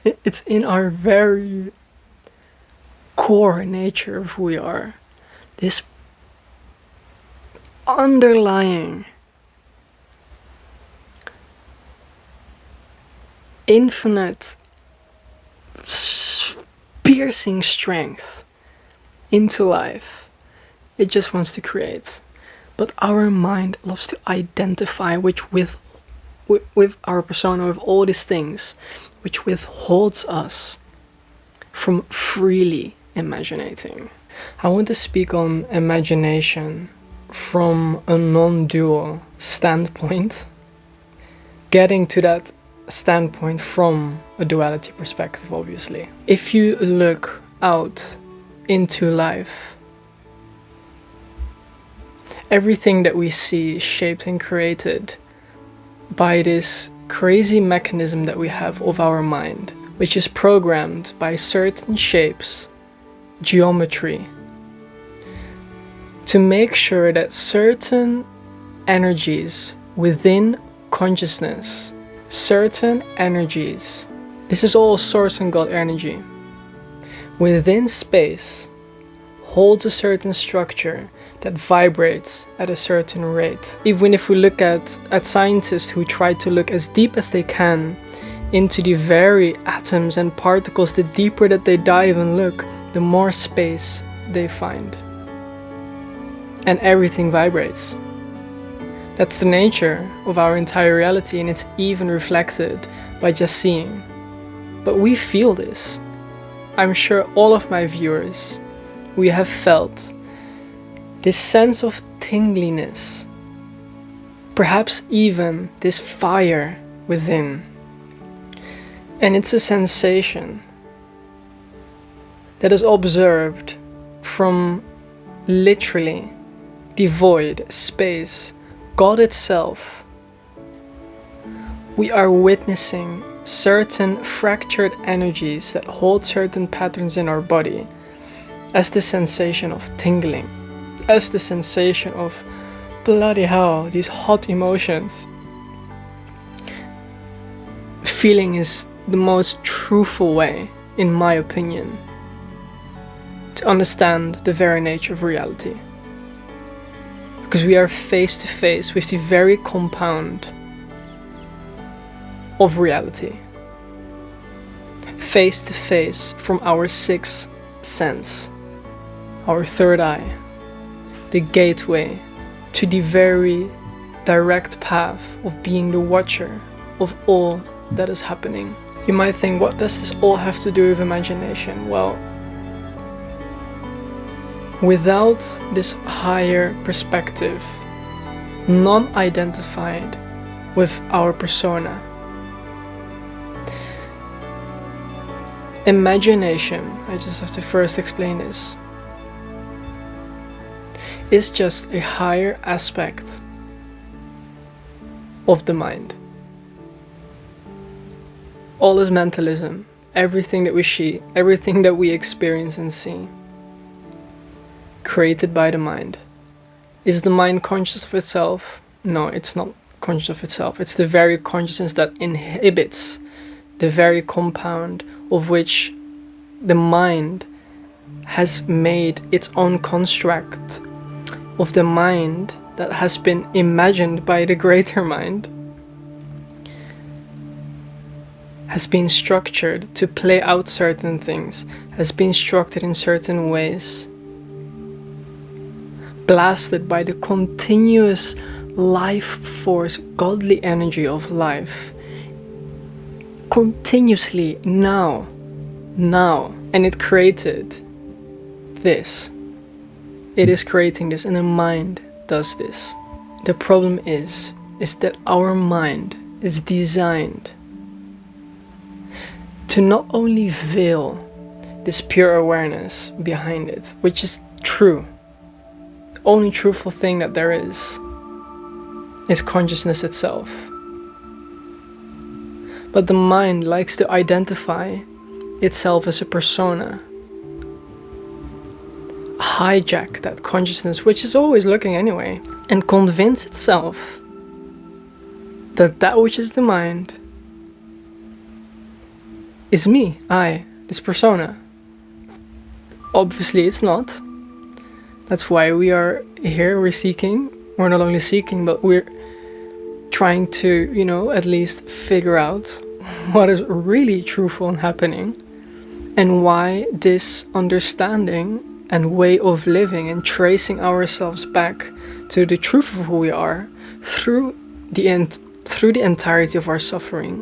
it's in our very core nature of who we are. This underlying infinite piercing strength into life. It just wants to create. But our mind loves to identify with our persona, with all these things, which withholds us from freely imaginating. I want to speak on imagination from a non-dual standpoint, getting to that standpoint from a duality perspective, obviously. If you look out into life, everything that we see is shaped and created by this crazy mechanism that we have of our mind, which is programmed by certain shapes, geometry, to make sure that certain energies within consciousness, certain energies, this is all source and God energy, within space holds a certain structure that vibrates at a certain rate. Even if we look at scientists who try to look as deep as they can into the very atoms and particles, the deeper that they dive and look, the more space they find. And everything vibrates. That's the nature of our entire reality, and it's even reflected by just seeing. But we feel this. I'm sure all of my viewers, we have felt this sense of tingliness, perhaps even this fire within. And it's a sensation that is observed from literally the void, space, God itself. We are witnessing certain fractured energies that hold certain patterns in our body as the sensation of tingling, as the sensation of bloody hell, these hot emotions. Feeling is the most truthful way, in my opinion, to understand the very nature of reality. Because we are face to face with the very compound of reality. Face to face from our sixth sense, our third eye, the gateway to the very direct path of being the watcher of all that is happening. You might think, what does this all have to do with imagination? Well, without this higher perspective, non-identified with our persona, imagination, I just have to first explain this, is just a higher aspect of the mind. All is mentalism. Everything that we see, everything that we experience and see, created by the mind. Is the mind conscious of itself? No, it's not conscious of itself. It's the very consciousness that inhibits the very compound of which the mind has made its own construct of the mind that has been imagined by the greater mind, has been structured to play out certain things, has been structured in certain ways, blasted by the continuous life force, godly energy of life, continuously now, and it created this. It is creating this, and the mind does this. The problem is that our mind is designed to not only veil this pure awareness behind it, which is true. The only truthful thing that there is consciousness itself. But the mind likes to identify itself as a persona, hijack that consciousness, which is always looking anyway, and convince itself that that which is the mind is me, this persona. Obviously it's not. That's why we are here, we're seeking. We're not only seeking, but we're trying to, at least figure out what is really truthful and happening, and why this understanding and way of living and tracing ourselves back to the truth of who we are through the entirety of our suffering,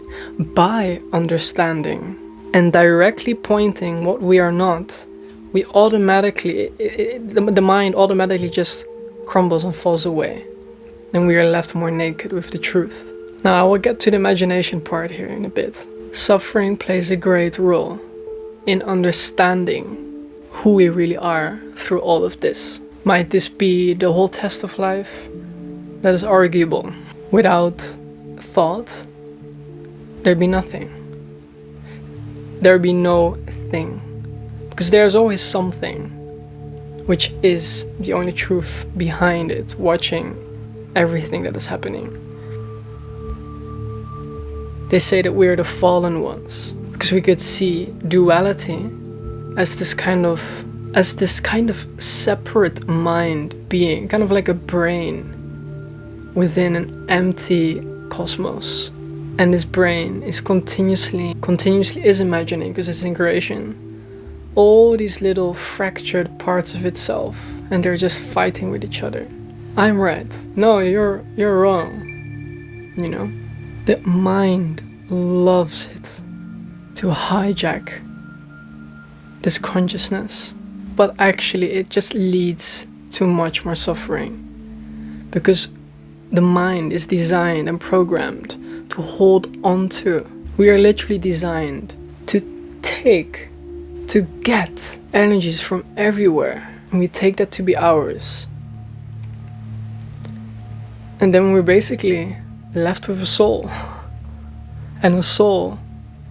by understanding and directly pointing what we are not, we automatically, the mind automatically just crumbles and falls away, and we are left more naked with the truth. Now I will get to the imagination part here in a bit. Suffering plays a great role in understanding who we really are through all of this. Might this be the whole test of life? That is arguable. Without thought, there'd be nothing. There'd be no thing. Because there's always something, which is the only truth behind it, watching everything that is happening. They say that we are the fallen ones, because we could see duality as this kind of separate mind being, kind of like a brain within an empty cosmos. And this brain is continuously is imagining, because it's in creation, all these little fractured parts of itself, and they're just fighting with each other. I'm right. No, you're wrong. The mind loves it to hijack this consciousness, but actually it just leads to much more suffering, because the mind is designed and programmed to hold on to. We are literally designed to get energies from everywhere, and we take that to be ours, and then we're basically left with a soul. And a soul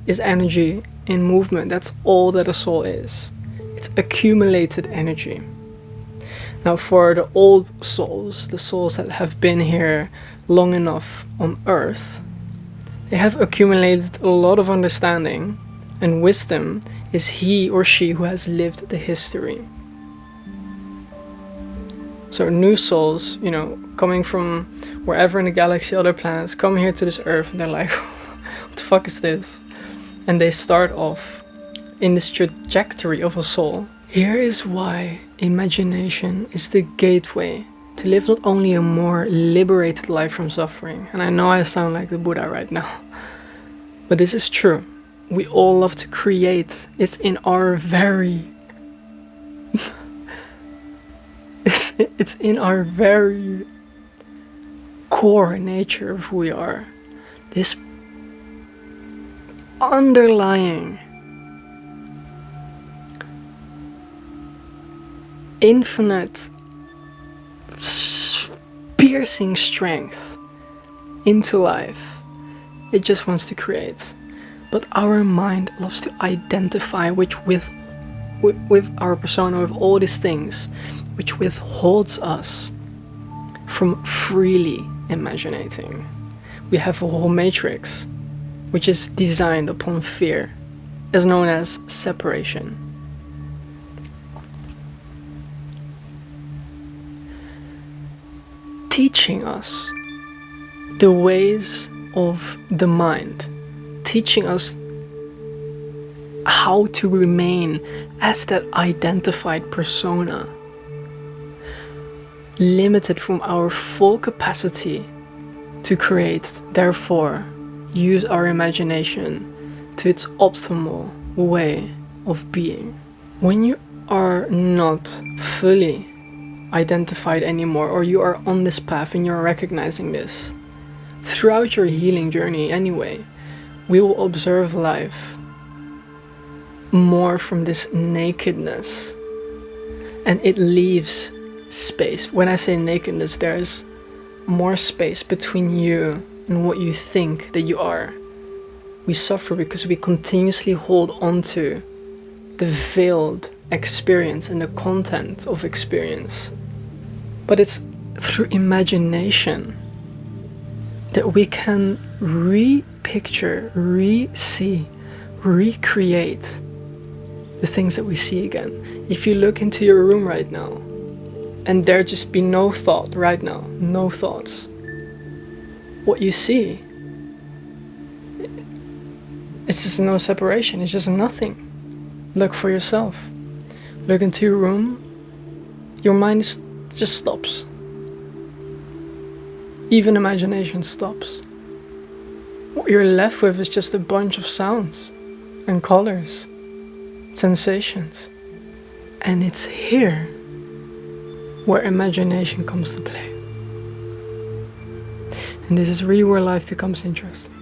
is energy in movement. That's all that a soul is. It's accumulated energy. Now for the old souls, the souls that have been here long enough on earth, they have accumulated a lot of understanding, and wisdom is he or she who has lived the history. So new souls, coming from wherever in the galaxy, other planets, come here to this earth, and they're like, what the fuck is this? And they start off in this trajectory of a soul. Here is why imagination is the gateway to live not only a more liberated life from suffering, and I know I sound like the Buddha right now, but this is true. We all love to create. It's in our very it's in our very core nature of who we are. This underlying infinite piercing strength into life. It just wants to create. But our mind loves to identify with our persona, with all these things, which withholds us from freely imagining. We have a whole matrix which is designed upon fear, as known as separation. Teaching us the ways of the mind, teaching us how to remain as that identified persona, limited from our full capacity to create, therefore use our imagination to its optimal way of being. When you are not fully identified anymore, or you are on this path and you're recognizing this, throughout your healing journey anyway, we will observe life more from this nakedness, and it leaves space. When I say nakedness, there's more space between you and what you think that you are. We suffer because we continuously hold on to the veiled experience and the content of experience. But it's through imagination that we can re-picture, re-see recreate the things that we see again. If you look into your room right now, and there just be no thought right now, no thoughts, what you see, it's just no separation, it's just nothing. Look for yourself. Look into your room, your mind just stops. Even imagination stops. What you're left with is just a bunch of sounds and colors, sensations. And it's here where imagination comes to play. And this is really where life becomes interesting.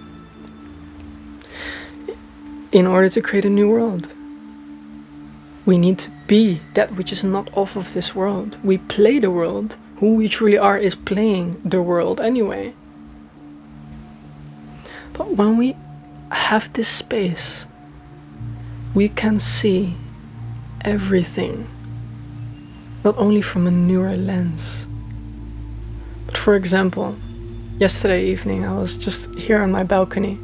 In order to create a new world, we need to be that which is not of this world. We play the world. Who we truly are is playing the world anyway. But when we have this space, we can see everything, not only from a newer lens. But for example, yesterday evening I was just here on my balcony,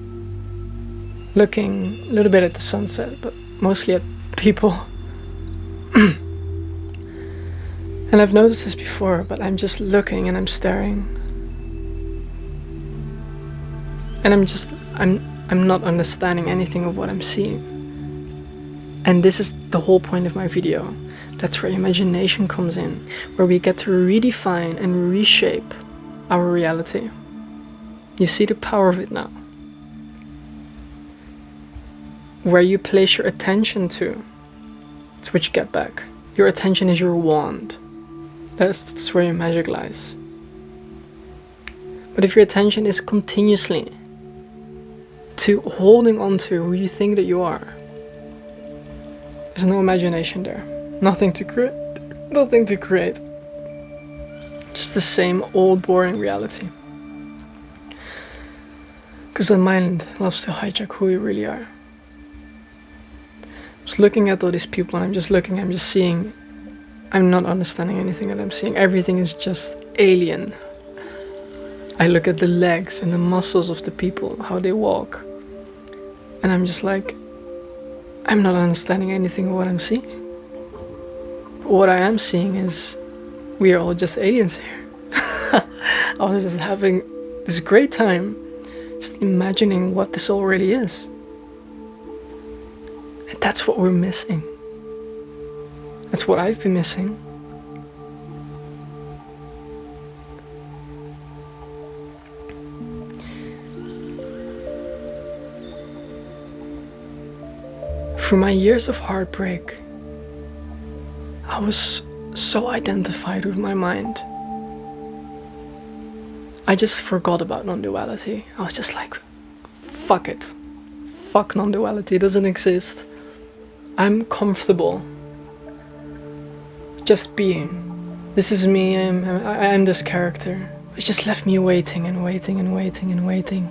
looking a little bit at the sunset, but mostly at people. And I've noticed this before, but I'm just looking and I'm staring. And I'm not understanding anything of what I'm seeing. And this is the whole point of my video. That's where imagination comes in, where we get to redefine and reshape our reality. You see the power of it now. Where you place your attention to, it's what you get back. Your attention is your wand. That's where your magic lies. But if your attention is continuously to holding on to who you think that you are, there's no imagination there. Nothing to create. Nothing to create. Just the same old boring reality. Because the mind loves to hijack who you really are. I was looking at all these people and I'm just seeing, I'm not understanding anything that I'm seeing. Everything is just alien. I look at the legs and the muscles of the people, how they walk. And I'm just like, I'm not understanding anything of what I'm seeing. What I am seeing is, we are all just aliens here. I was just having this great time, just imagining what this already is. And that's what we're missing. That's what I've been missing. Through my years of heartbreak, I was so identified with my mind. I just forgot about non-duality. I was just like, fuck it. Fuck non-duality, it doesn't exist. I'm comfortable just being. This is me, I'm this character. It just left me waiting and waiting and waiting and waiting.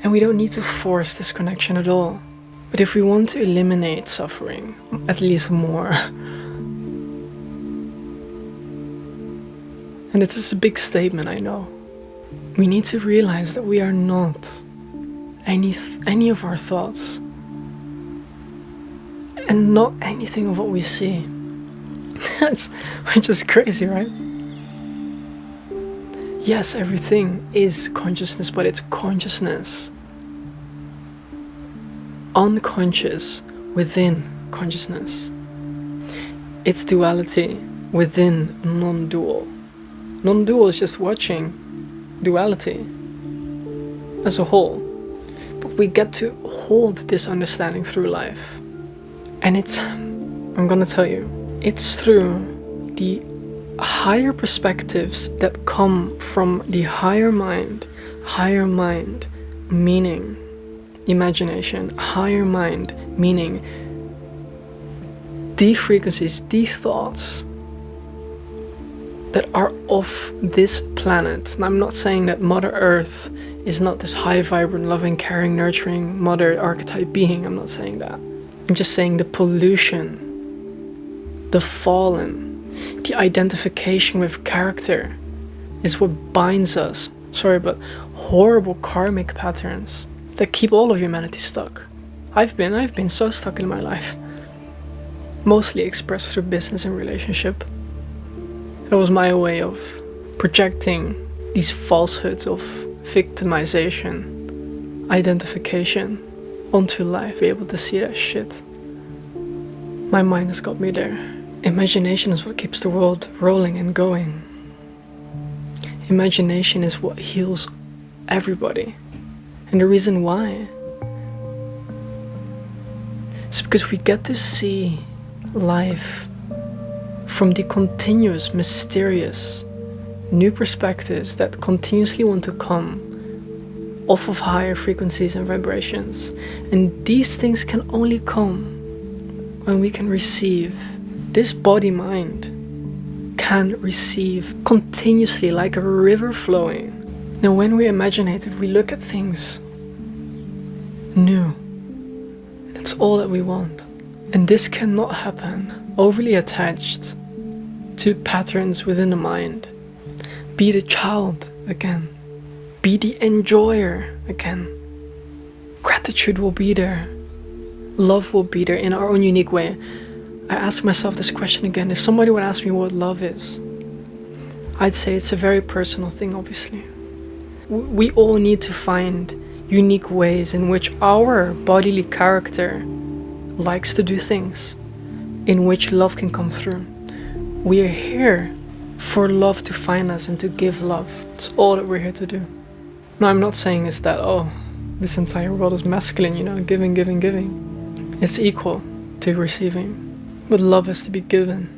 And we don't need to force this connection at all. But if we want to eliminate suffering, at least more, and this is a big statement, I know, we need to realize that we are not any of our thoughts, and not anything of what we see. Which is crazy, right? Yes, everything is consciousness, but it's consciousness. Unconscious within consciousness. It's duality within non-dual. Non-dual is just watching duality as a whole. But we get to hold this understanding through life. And I'm gonna tell you, it's through the higher perspectives that come from the higher mind meaning imagination, higher mind meaning the frequencies, these thoughts that are of this planet. And I'm not saying that Mother Earth is not this high, vibrant, loving, caring, nurturing mother archetype being. I'm not saying that. I'm just saying the pollution, the fallen, the identification with character is what binds us. Sorry, but horrible karmic patterns that keep all of humanity stuck. I've been so stuck in my life, mostly expressed through business and relationship. It was my way of projecting these falsehoods of victimization, identification onto life, be able to see that shit. My mind has got me there. Imagination is what keeps the world rolling and going. Imagination is what heals everybody. And the reason why is because we get to see life from the continuous, mysterious, new perspectives that continuously want to come off of higher frequencies and vibrations. And these things can only come when we can receive. This body-mind can receive continuously like a river flowing. Now when we're imaginative, we look at things new. That's all that we want. And this cannot happen overly attached to patterns within the mind. Be the child again. Be the enjoyer again. Gratitude will be there. Love will be there in our own unique way. I ask myself this question again. If somebody would ask me what love is, I'd say it's a very personal thing, obviously. We all need to find unique ways in which our bodily character likes to do things, in which love can come through. We are here for love to find us and to give love. It's all that we're here to do. Now, I'm not saying is that, this entire world is masculine, giving, giving, giving. It's equal to receiving. But love has to be given.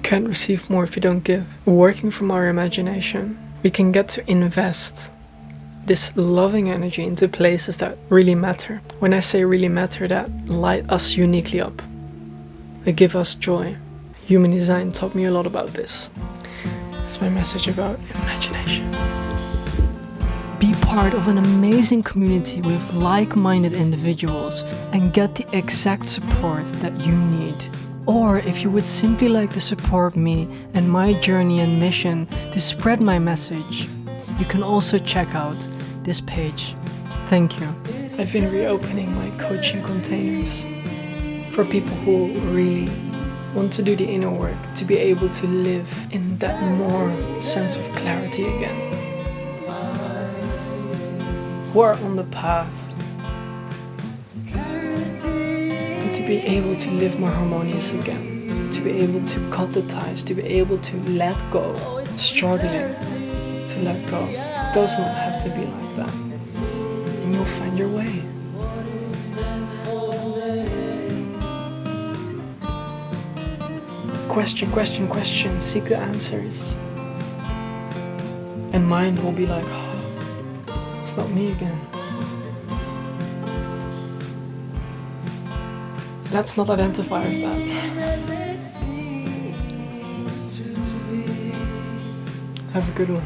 Can't receive more if you don't give. Working from our imagination, we can get to invest this loving energy into places that really matter. When I say really matter, that light us uniquely up. They give us joy. Human design taught me a lot about this. That's my message about imagination. Be part of an amazing community with like-minded individuals and get the exact support that you need. Or if you would simply like to support me and my journey and mission to spread my message, you can also check out this page. Thank you. I've been reopening my coaching containers for people who really want to do the inner work, to be able to live in that more sense of clarity again. Who are on the path and to be able to live more harmonious again, to be able to cut the ties, to be able to let go, struggling to let go. It does not have to be like that, and you'll find your way. Question, question, question, seek the answers, and mind will be like, it's not me again. Let's not identify with that. Have a good one.